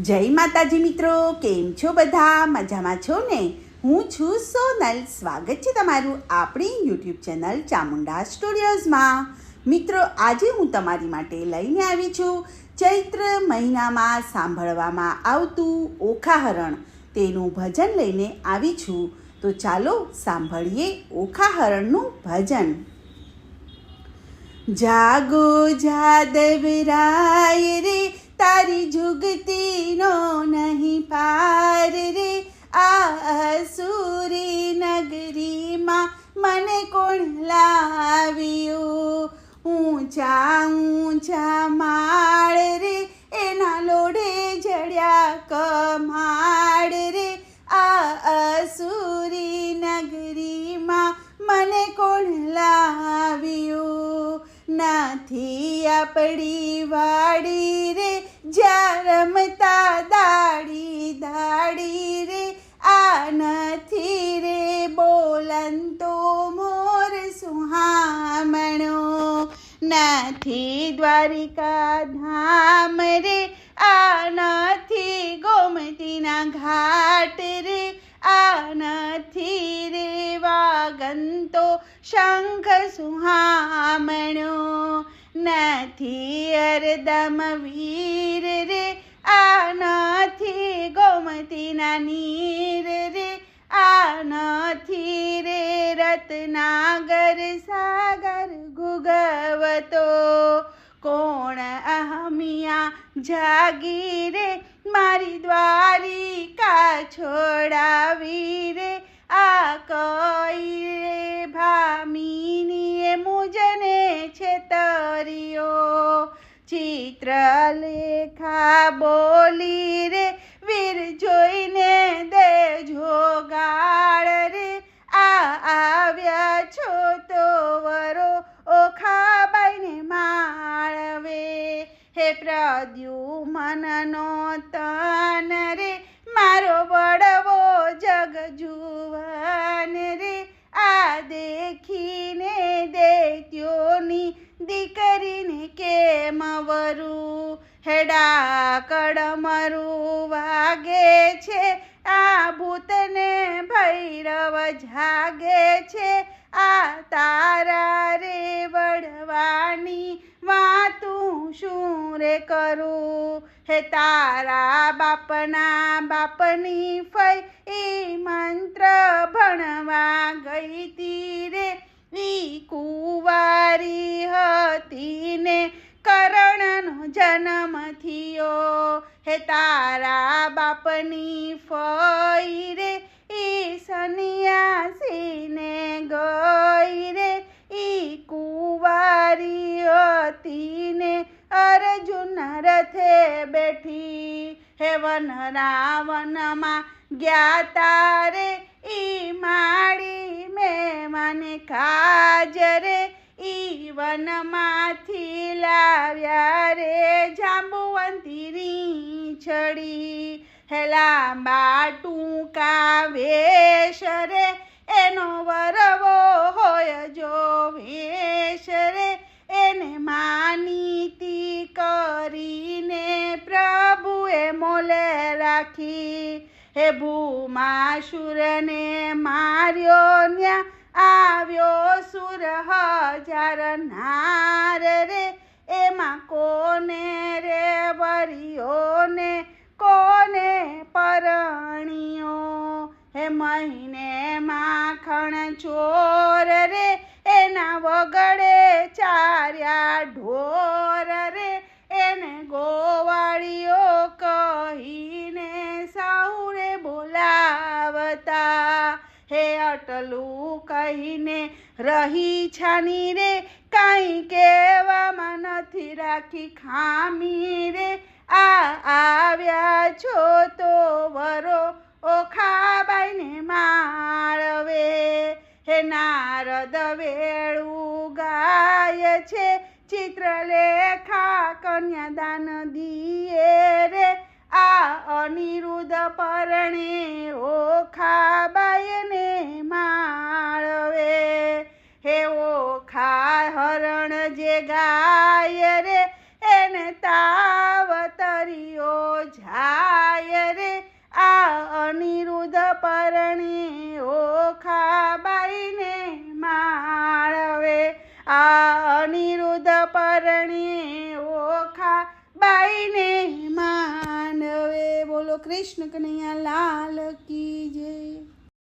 જય માતાજી મિત્રો, કેમ છો બધા? મજામાં છો ને? હું છું સોનલ. સ્વાગત છે તમારું આપણી યુટ્યુબ ચેનલ ચામુંડા સ્ટુડિયોઝમાં. મિત્રો, આજે હું તમારી માટે લઈને આવી છું ચૈત્ર મહિનામાં સાંભળવામાં આવતું ઓખાહરણ. તેનું ભજન લઈને આવી છું. તો ચાલો સાંભળીએ ઓખાહરણનું ભજન. જાગો જાદવરાય રે, તારી જુગતીનો નહીં પાર રે. આ અસુરી નગરીમાં મને કોણ લાવ્યો? ઊંચા ઊંચા માળ રે, એના લોઢે જડ્યા કમાડ રે. આ અસુરી નગરીમાં મને કોણ લાવ્યો? નથી આપણી વાડી રે, જ્યાં રમતા દાડી દાડી રે. આ નથી રે બોલંતો મોર સુહામણો. નથી દ્વારિકા ધામ રે, આ નથી ગોમતીના ઘાટ રે. આ નથી રે વાગંતો શંખ સુહામણો. નથી અરદમ વીર રે, આ નથી ગોમતીના નીર રે. આ નથી રે રત્નાગર સાગર ગુગવતો. કોણ અહમિયા જાગી રે, મારી દ્વારિકા છોડાવી રે. આ કઈ રે ભામિનીએ મુજને છેતર્યો. ચિત્રલેખા બોલી રે, વીર જોઈને દેજો ગાળ રે. આ આવ્યા છો તો વરો ઓખાબાઈને માળવે. હે પ્રદ્યુમનનો તન રે, મારો બળવો જગજુવન રે. આ દેખીને દૈત્યોની દીકરીને કેમ વરું? હેડા કડમરું વાગે છે, આ ભૂતને ભૈરવ જાગે છે. આ તારા રે વડવાની વાતું શું રે કરું? હે તારા બાપના બાપની ફઈ ઈ મંત્ર ભણવા ગઈ તી રે. ઈ કુંવારી હતી ને કરણનો જન્મ થયો. હે તારા બાપની ફઈ રે, ઈ સન્યાસીને ગઈ રે. ઈ કુંવારી હતી ને અર્જુનના રથે બેઠી. હે વન રાવનમાં ગયા તારે, ઈ માડી મેં કાજ રે. ઈ વનમાંથી લાવ્યા રે જાંબુવંતી રીંછડી. હે લાંબા ટૂંકા વેશ રે, એનો વરવો હોય જો વેશ રે. એને માનીતી કરીને પ્રભુએ મોલે રાખી. હે ભૂમાસુરને માર્યો ન્યા, આવ્યો સુર હજાર નાર રે. એમાં કોને રે વરિયો ને કોને પરણ્યો? હે મહિને માખણ ચોર રે, એના વગડે ચાર્યા ઢોર રે. એને ગોવાળીઓ કહીને સૌરે બોલાવતા. હે અટલું કહીને રહી છાની રે, કાંઈ કહેવામાં નથી રાખી ખામી રે. આ આવ્યા છો તો વરો ઓખાબાઈને માળવે. હે નારદ વેળું ગાય છે, ચિત્રલેખા કન્યાદાન દીએ રે. આ અનિરુદ્ધ પરણે ઓખાબાઈને માળવે. હે ઓખા હરણ જે ગાય રે, એને તાવ તર્યો જા જાય રે આ અનિરુદ્ધ પરણે ઓખાબાઈને માળવે આ અનિરુદ્ધ પરણે ઓખાબાઈને માનવે. બોલો કૃષ્ણ કનૈયા લાલ કી જય.